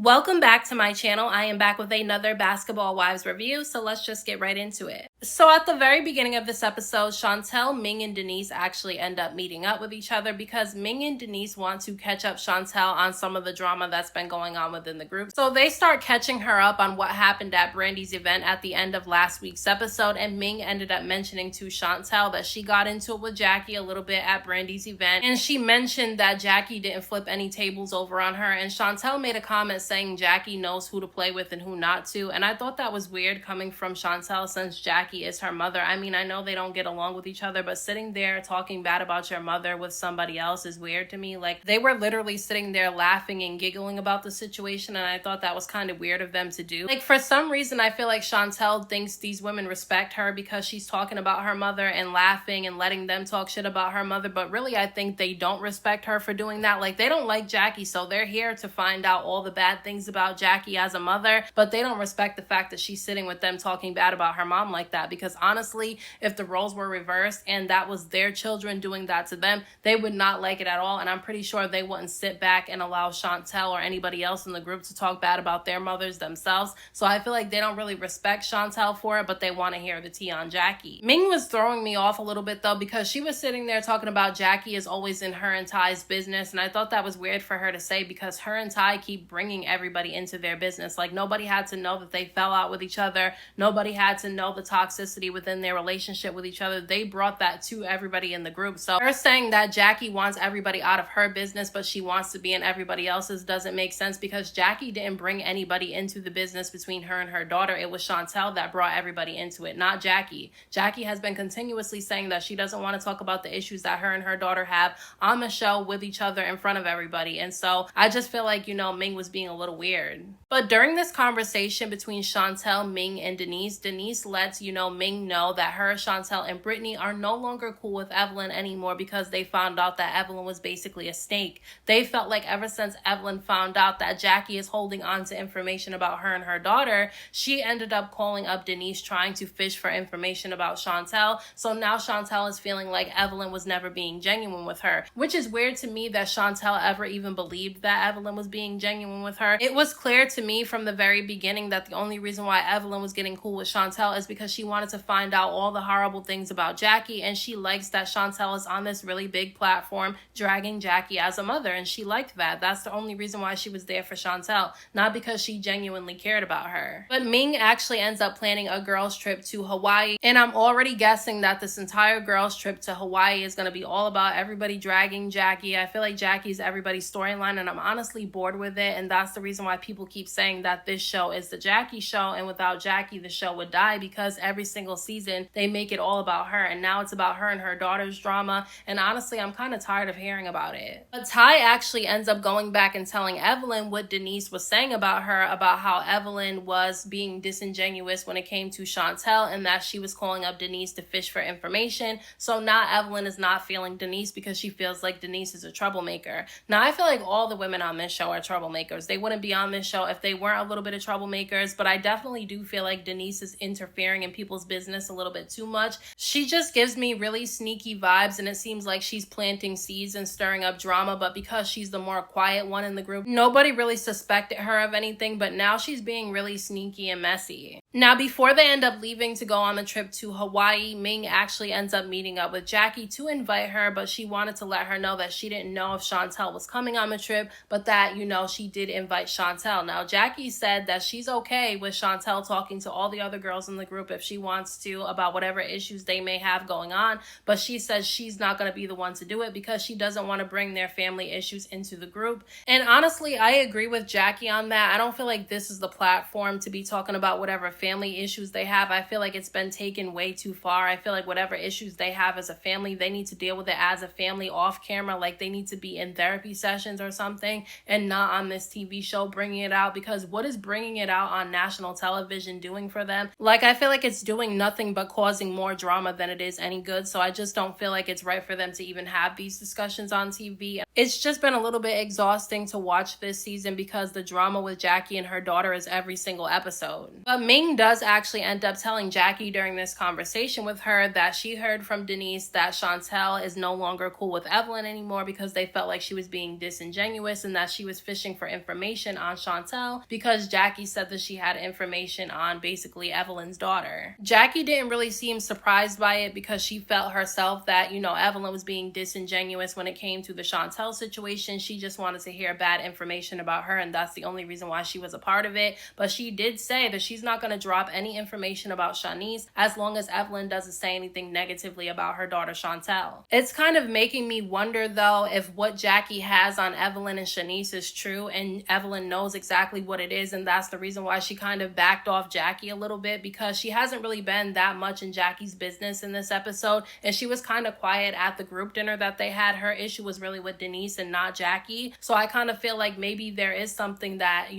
Welcome back to my channel. I am back with another Basketball Wives review, so let's just get right into it. So at the very beginning of this episode, Chantel, Ming, and Denise actually end up meeting up with each other because Ming and Denise want to catch up Chantel on some of the drama that's been going on within the group. So they start catching her up on what happened at Brandy's event at the end of last week's episode, and Ming ended up mentioning to Chantel that she got into it with Jackie a little bit at Brandy's event, and she mentioned that Jackie didn't flip any tables over on her, and Chantel made a comment saying Jackie knows who to play with and who not to. And I thought that was weird coming from Chantel since Jackie is her mother. I mean, I know they don't get along with each other, but sitting there talking bad about your mother with somebody else is weird to me. Like, they were literally sitting there laughing and giggling about the situation, and I thought that was kind of weird of them to do. Like, for some reason, I feel like Chantel thinks these women respect her because she's talking about her mother and laughing and letting them talk shit about her mother, but really I think they don't respect her for doing that. Like, they don't like Jackie, so they're here to find out all the bad things about Jackie as a mother, but they don't respect the fact that she's sitting with them talking bad about her mom like that, because honestly, if the roles were reversed and that was their children doing that to them, they would not like it at all, and I'm pretty sure they wouldn't sit back and allow Chantel or anybody else in the group to talk bad about their mothers themselves. So I feel like they don't really respect Chantel for it, but they want to hear the tea on Jackie. Ming was throwing me off a little bit though, because she was sitting there talking about Jackie is always in her and Ty's business, and I thought that was weird for her to say because her and Ty keep bringing everybody into their business. Like, nobody had to know that they fell out with each other. Nobody had to know the toxicity within their relationship with each other. They brought that to everybody in the group. So her saying that Jackie wants everybody out of her business, but she wants to be in everybody else's, doesn't make sense, because Jackie didn't bring anybody into the business between her and her daughter. It was Chantel that brought everybody into it, not Jackie. Jackie has been continuously saying that she doesn't want to talk about the issues that her and her daughter have on the show with each other in front of everybody. And so I just feel like, Ming was being a little weird. But during this conversation between Chantel, Ming, and Denise, Denise lets, Ming know that her, Chantel, and Brittany are no longer cool with Evelyn anymore because they found out that Evelyn was basically a snake. They felt like ever since Evelyn found out that Jackie is holding on to information about her and her daughter, she ended up calling up Denise trying to fish for information about Chantel. So now Chantel is feeling like Evelyn was never being genuine with her, which is weird to me that Chantel ever even believed that Evelyn was being genuine with her. It was clear to me from the very beginning that the only reason why Evelyn was getting cool with Chantel is because she wanted to find out all the horrible things about Jackie, and she likes that Chantel is on this really big platform dragging Jackie as a mother, and she liked that. That's the only reason why she was there for Chantel, not because she genuinely cared about her. But Ming actually ends up planning a girls trip to Hawaii, and I'm already guessing that this entire girls trip to Hawaii is going to be all about everybody dragging Jackie. I feel like Jackie's everybody's storyline, and I'm honestly bored with it, and that's the reason why people keep saying that this show is the Jackie show, and without Jackie the show would die, because every single season they make it all about her, and now it's about her and her daughter's drama, and honestly I'm kind of tired of hearing about it. But Ty actually ends up going back and telling Evelyn what Denise was saying about her, about how Evelyn was being disingenuous when it came to Chantel, and that she was calling up Denise to fish for information. So now Evelyn is not feeling Denise because she feels like Denise is a troublemaker. Now I feel like all the women on this show are troublemakers. They wouldn't be on this show if they weren't a little bit of troublemakers, but I definitely do feel like Denise is interfering in people's business a little bit too much. She just gives me really sneaky vibes, and it seems like she's planting seeds and stirring up drama, but because she's the more quiet one in the group, nobody really suspected her of anything, but now she's being really sneaky and messy. Now, before they end up leaving to go on the trip to Hawaii, Ming actually ends up meeting up with Jackie to invite her, but she wanted to let her know that she didn't know if Chantel was coming on the trip, but that, she did invite Chantel. Now, Jackie said that she's okay with Chantel talking to all the other girls in the group if she wants to about whatever issues they may have going on, but she says she's not going to be the one to do it because she doesn't want to bring their family issues into the group. And honestly, I agree with Jackie on that. I don't feel like this is the platform to be talking about whatever family issues they have. I feel like it's been taken way too far. I feel like whatever issues they have as a family, they need to deal with it as a family off camera. Like, they need to be in therapy sessions or something, and not on this TV show bringing it out, because what is bringing it out on national television doing for them? Like, I feel like it's it's doing nothing but causing more drama than it is any good. So I just don't feel like it's right for them to even have these discussions on TV. It's just been a little bit exhausting to watch this season because the drama with Jackie and her daughter is every single episode. But Ming does actually end up telling Jackie during this conversation with her that she heard from Denise that Chantel is no longer cool with Evelyn anymore because they felt like she was being disingenuous and that she was fishing for information on Chantel because Jackie said that she had information on basically Evelyn's daughter. Jackie didn't really seem surprised by it because she felt herself that, Evelyn was being disingenuous when it came to the Chantel situation. She just wanted to hear bad information about her, and that's the only reason why she was a part of it. But she did say that she's not going to drop any information about Shanice as long as Evelyn doesn't say anything negatively about her daughter Chantel. It's kind of making me wonder though if what Jackie has on Evelyn and Shanice is true and Evelyn knows exactly what it is, and that's the reason why she kind of backed off Jackie a little bit, because she hasn't really been that much in Jackie's business in this episode, and she was kind of quiet at the group dinner that they had. Her issue was really with Denise and not Jackie. So I kind of feel like maybe there is something that,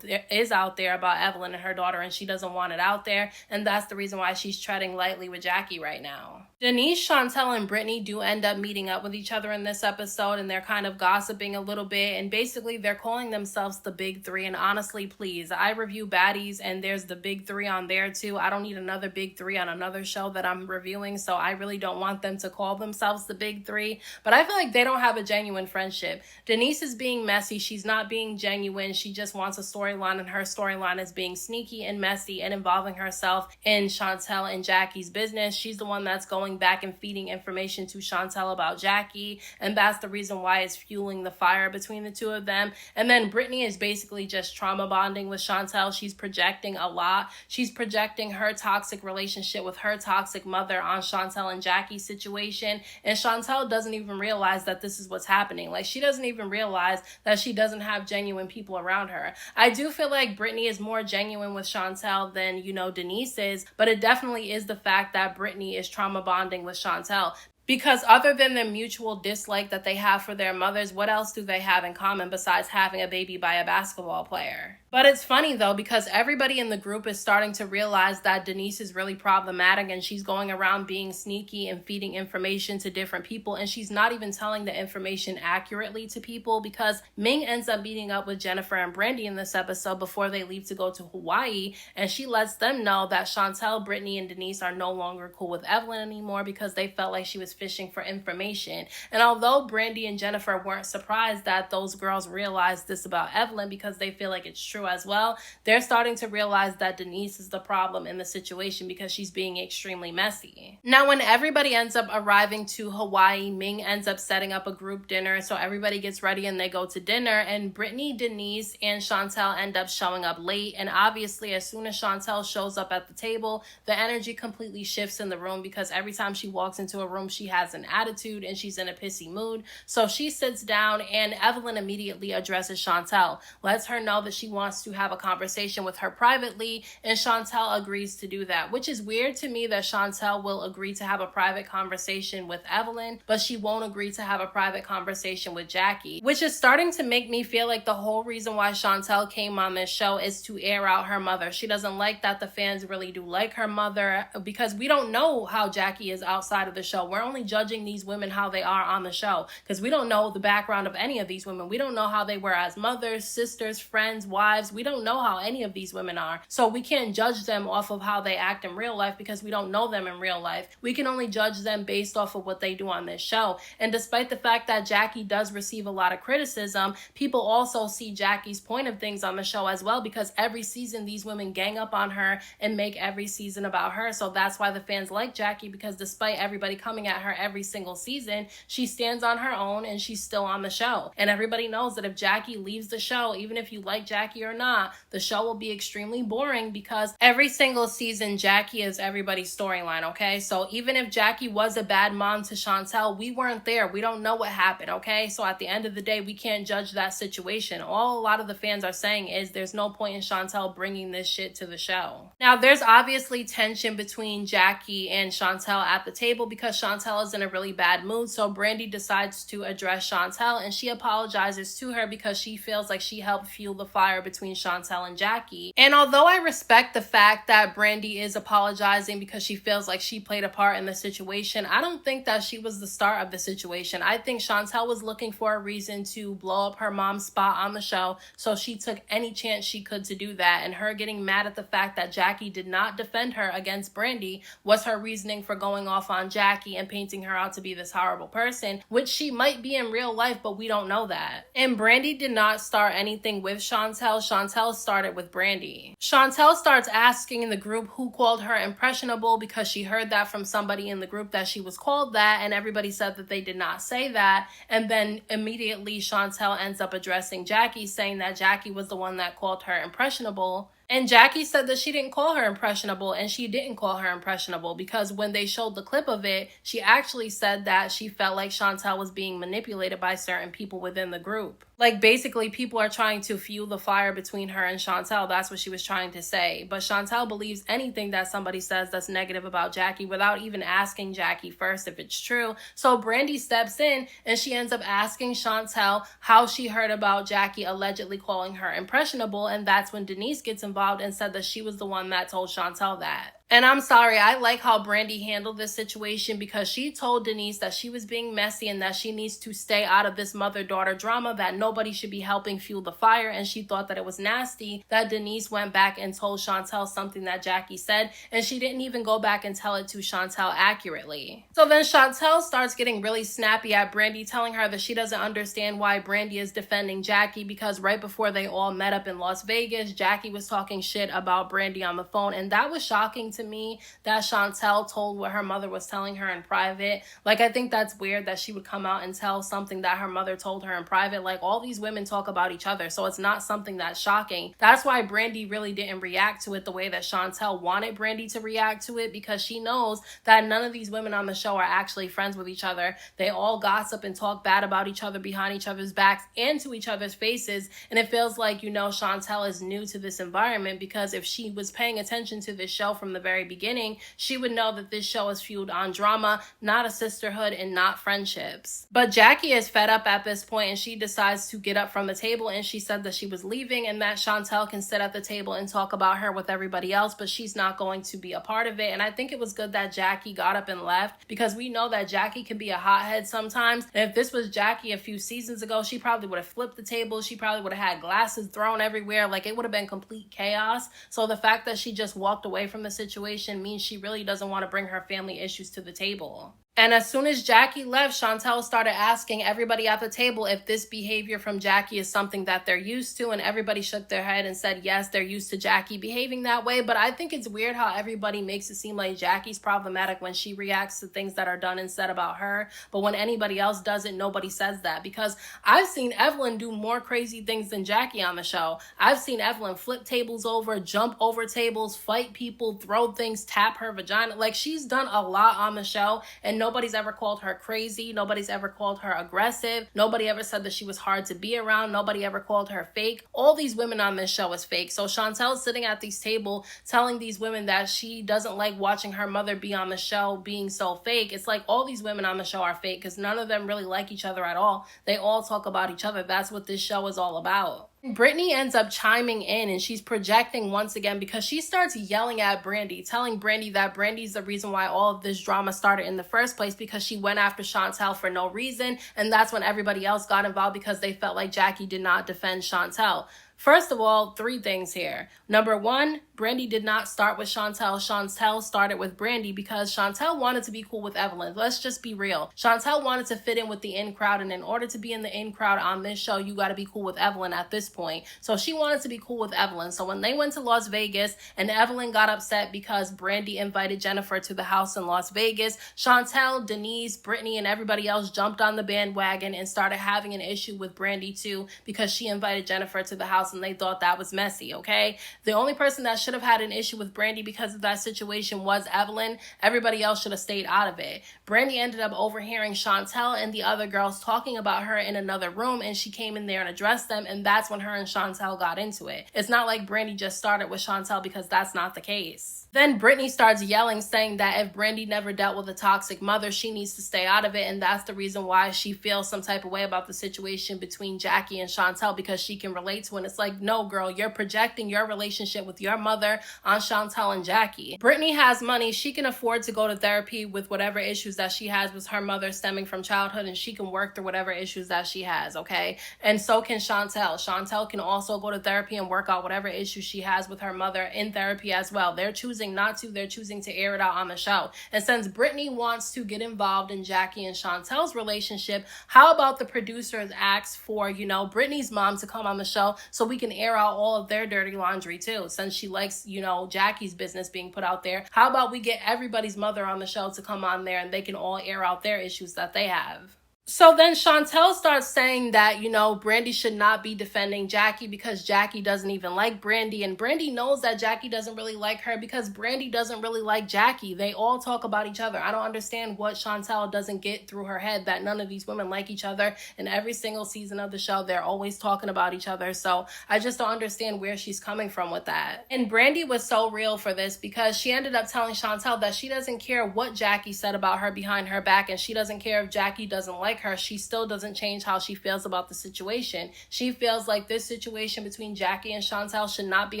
there is out there about Evelyn and her daughter, and she doesn't want it out there, and that's the reason why she's treading lightly with Jackie right now. Denise, Chantel, and Brittany do end up meeting up with each other in this episode, and they're kind of gossiping a little bit, and basically they're calling themselves the Big Three. And honestly, please, I review baddies and there's the Big Three on there too. I don't need another Big Three on another show that I'm reviewing, so I really don't want them to call themselves the Big Three. But I feel like they don't have a genuine friendship. Denise is being messy. She's not being genuine. She just wants a storyline, and her storyline is being sneaky and messy and involving herself in Chantel and Jackie's business. She's the one that's going back and feeding information to Chantel about Jackie, and that's the reason why it's fueling the fire between the two of them. And then Brittany is basically just trauma bonding with Chantel. She's projecting a lot. She's projecting her toxic relationship with her toxic mother on Chantel and Jackie's situation, and Chantel doesn't even realize that this is what's happening. Like, she doesn't even realize that she doesn't have genuine people around her. I do feel like Brittany is more genuine with Chantel than, Denise is, but it definitely is the fact that Brittany is trauma bonding with Chantel. Because other than the mutual dislike that they have for their mothers, what else do they have in common besides having a baby by a basketball player? But it's funny though, because everybody in the group is starting to realize that Denise is really problematic, and she's going around being sneaky and feeding information to different people, and she's not even telling the information accurately to people, because Ming ends up meeting up with Jennifer and Brandy in this episode before they leave to go to Hawaii, and she lets them know that Chantel, Brittany, and Denise are no longer cool with Evelyn anymore because they felt like she was fishing for information. And although Brandy and Jennifer weren't surprised that those girls realized this about Evelyn because they feel like it's true as well, they're starting to realize that Denise is the problem in the situation because she's being extremely messy. Now, when everybody ends up arriving to Hawaii, Ming ends up setting up a group dinner, so everybody gets ready and they go to dinner, and Brittany, Denise, and Chantel end up showing up late. And obviously, as soon as Chantel shows up at the table, the energy completely shifts in the room, because every time she walks into a room, she has an attitude and she's in a pissy mood. So she sits down, and Evelyn immediately addresses Chantel, lets her know that she wants to have a conversation with her privately, and Chantel agrees to do that, which is weird to me that Chantel will agree to have a private conversation with Evelyn, but she won't agree to have a private conversation with Jackie, which is starting to make me feel like the whole reason why Chantel came on this show is to air out her mother. She doesn't like that the fans really do like her mother, because we don't know how Jackie is outside of the show. We're only judging these women how they are on the show, because we don't know the background of any of these women. We don't know how they were as mothers, sisters, friends, wives. We don't know how any of these women are. So we can't judge them off of how they act in real life because we don't know them in real life. We can only judge them based off of what they do on this show. And despite the fact that Jackie does receive a lot of criticism, people also see Jackie's point of things on the show as well, because every season these women gang up on her and make every season about her. So that's why the fans like Jackie, because despite everybody coming at her every single season, she stands on her own and she's still on the show. And everybody knows that if Jackie leaves the show, even if you like Jackie or not, the show will be extremely boring, because every single season Jackie is everybody's storyline, okay? So even if Jackie was a bad mom to Chantel, we weren't there. We don't know what happened, okay? So at the end of the day, we can't judge that situation. All a lot of the fans are saying is there's no point in Chantel bringing this shit to the show. Now, there's obviously tension between Jackie and Chantel at the table, because Chantel Chantel is in a really bad mood, so Brandy decides to address Chantel, and she apologizes to her because she feels like she helped fuel the fire between Chantel and Jackie. And although I respect the fact that Brandy is apologizing because she feels like she played a part in the situation, I don't think that she was the star of the situation. I think Chantel was looking for a reason to blow up her mom's spot on the show, so she took any chance she could to do that, and her getting mad at the fact that Jackie did not defend her against Brandy was her reasoning for going off on Jackie and painting her out to be this horrible person, which she might be in real life, but we don't know that. And Brandy did not start anything with Chantel. Chantel started with Brandy. Chantel starts asking in the group who called her impressionable because she heard that from somebody in the group that she was called that, and everybody said that they did not say that. And then immediately Chantel ends up addressing Jackie, saying that Jackie was the one that called her impressionable. And Jackie said that she didn't call her impressionable, and she didn't call her impressionable because when they showed the clip of it, she actually said that she felt like Chantel was being manipulated by certain people within the group. Like, basically, people are trying to fuel the fire between her and Chantel. That's what she was trying to say. But Chantel believes anything that somebody says that's negative about Jackie without even asking Jackie first if it's true. So Brandy steps in, and she ends up asking Chantel how she heard about Jackie allegedly calling her impressionable, and that's when Denise gets involved and said that she was the one that told Chantel that. And I'm sorry, I like how Brandy handled this situation because she told Denise that she was being messy and that she needs to stay out of this mother-daughter drama, that nobody should be helping fuel the fire, and she thought that it was nasty that Denise went back and told Chantel something that Jackie said, and she didn't even go back and tell it to Chantel accurately. So then Chantel starts getting really snappy at Brandy, telling her that she doesn't understand why Brandy is defending Jackie because right before they all met up in Las Vegas, Jackie was talking shit about Brandy on the phone, and that was shocking to me that Chantel told what her mother was telling her in private. Like, I think that's weird that she would come out and tell something that her mother told her in private. Like, all these women talk about each other, so it's not something that's shocking. That's why Brandy really didn't react to it the way that Chantel wanted Brandy to react to it, because she knows that none of these women on the show are actually friends with each other. They all gossip and talk bad about each other behind each other's backs and to each other's faces, and it feels like, Chantel is new to this environment, because if she was paying attention to this show from the very beginning, she would know that this show is fueled on drama, not a sisterhood, and not friendships. But Jackie is fed up at this point, and she decides to get up from the table, and she said that she was leaving and that Chantel can sit at the table and talk about her with everybody else, but she's not going to be a part of it. And I think it was good that Jackie got up and left, because we know that Jackie can be a hothead sometimes, and if this was Jackie a few seasons ago, she probably would have flipped the table. She probably would have had glasses thrown everywhere. Like, it would have been complete chaos. So the fact that she just walked away from the situation means she really doesn't want to bring her family issues to the table. And as soon as Jackie left, Chantel started asking everybody at the table if this behavior from Jackie is something that they're used to, and everybody shook their head and said yes, they're used to Jackie behaving that way. But I think it's weird how everybody makes it seem like Jackie's problematic when she reacts to things that are done and said about her, but when anybody else does it, nobody says that. Because I've seen Evelyn do more crazy things than Jackie on the show. I've seen Evelyn flip tables over, jump over tables, fight people, throw things, tap her vagina. Like, she's done a lot on the show, and nobody's ever called her crazy. Nobody's ever called her aggressive. Nobody ever said that she was hard to be around. Nobody ever called her fake. All these women on this show is fake. So Chantel's sitting at this table telling these women that she doesn't like watching her mother be on the show being so fake. It's like all these women on the show are fake because none of them really like each other at all. They all talk about each other. That's what this show is all about. Brittany ends up chiming in, and she's projecting once again because she starts yelling at Brandy, telling Brandy that Brandy's the reason why all of this drama started in the first place, because she went after Chantel for no reason, and that's when everybody else got involved because they felt like Jackie did not defend Chantel. First of all, 3 things here. Number 1, Brandy did not start with Chantel. Chantel started with Brandy because Chantel wanted to be cool with Evelyn. Let's just be real. Chantel wanted to fit in with the in crowd, and in order to be in the in crowd on this show, you got to be cool with Evelyn at this point. So she wanted to be cool with Evelyn. So when they went to Las Vegas and Evelyn got upset because Brandy invited Jennifer to the house in Las Vegas, Chantel, Denise, Brittany, and everybody else jumped on the bandwagon and started having an issue with Brandy too because she invited Jennifer to the house house and they thought that was messy, okay? The only person that should have had an issue with Brandy because of that situation was Evelyn. Everybody else should have stayed out of it. Brandy ended up overhearing Chantel and the other girls talking about her in another room, and she came in there and addressed them, and that's when her and Chantel got into it. It's not like Brandy just started with Chantel, because that's not the case. Then Brittany starts yelling, saying that if Brandy never dealt with a toxic mother, she needs to stay out of it, and that's the reason why she feels some type of way about the situation between Jackie and Chantel, because she can relate to it. And it's like, no, girl, you're projecting your relationship with your mother on Chantel and Jackie. Brittany has money. She can afford to go to therapy with whatever issues that she has with her mother stemming from childhood, and she can work through whatever issues that she has, okay? And so can Chantel. Chantel can also go to therapy and work out whatever issues she has with her mother in therapy as well. They're choosing not to. They're choosing to air it out on the show. And since Brittany wants to get involved in Jackie and Chantel's relationship, how about the producers ask for, Brittany's mom to come on the show so we can air out all of their dirty laundry too? Since she likes, Jackie's business being put out there, how about we get everybody's mother on the show to come on there and they can all air out their issues that they have? So then Chantel starts saying that, Brandy should not be defending Jackie because Jackie doesn't even like Brandy. And Brandy knows that Jackie doesn't really like her because Brandy doesn't really like Jackie. They all talk about each other. I don't understand what Chantel doesn't get through her head, that none of these women like each other. In every single season of the show, they're always talking about each other. So I just don't understand where she's coming from with that. And Brandy was so real for this because she ended up telling Chantel that she doesn't care what Jackie said about her behind her back, and she doesn't care if Jackie doesn't like her. She still doesn't change how she feels about the situation. She feels like this situation between Jackie and Chantel should not be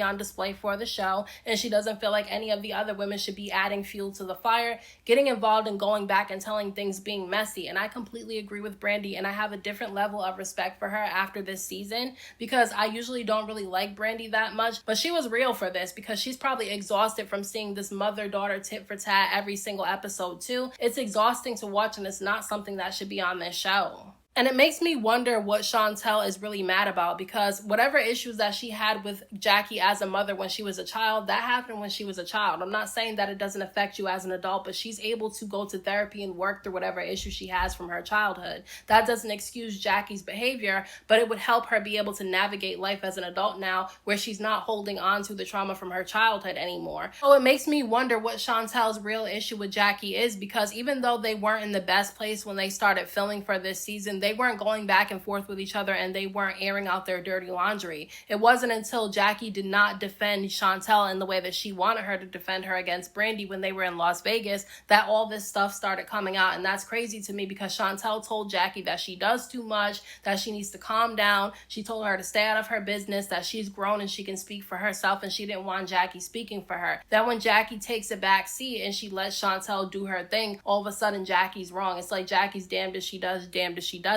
on display for the show, and she doesn't feel like any of the other women should be adding fuel to the fire, getting involved and going back and telling things being messy. And I completely agree with Brandy, and I have a different level of respect for her after this season, because I usually don't really like Brandy that much, but she was real for this because she's probably exhausted from seeing this mother-daughter tit for tat every single episode too. It's exhausting to watch, and it's not something that should be on this show. And it makes me wonder what Chantel is really mad about, because whatever issues that she had with Jackie as a mother when she was a child, that happened when she was a child. I'm not saying that it doesn't affect you as an adult, but she's able to go to therapy and work through whatever issues she has from her childhood. That doesn't excuse Jackie's behavior, but it would help her be able to navigate life as an adult now, where she's not holding on to the trauma from her childhood anymore. So it makes me wonder what Chantel's real issue with Jackie is, because even though they weren't in the best place when they started filming for this season, they weren't going back and forth with each other, and they weren't airing out their dirty laundry. It wasn't until Jackie did not defend Chantel in the way that she wanted her to defend her against Brandy when they were in Las Vegas that all this stuff started coming out. And that's crazy to me, because Chantel told Jackie that she does too much, that she needs to calm down. She told her to stay out of her business, that she's grown and she can speak for herself, and she didn't want Jackie speaking for her. Then when Jackie takes a back seat and she lets Chantel do her thing, all of a sudden Jackie's wrong. It's like Jackie's damned if she does, damned if she doesn't.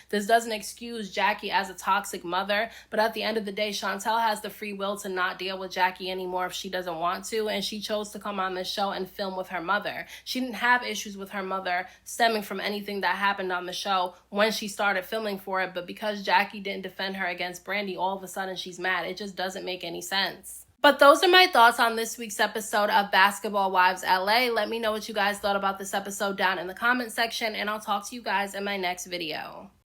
This doesn't excuse Jackie as a toxic mother, but at the end of the day, Chantel has the free will to not deal with Jackie anymore if she doesn't want to, and she chose to come on this show and film with her mother. She didn't have issues with her mother stemming from anything that happened on the show when she started filming for it, but because Jackie didn't defend her against Brandy, all of a sudden she's mad. It just doesn't make any sense. But those are my thoughts on this week's episode of Basketball Wives LA. Let me know what you guys thought about this episode down in the comment section, and I'll talk to you guys in my next video.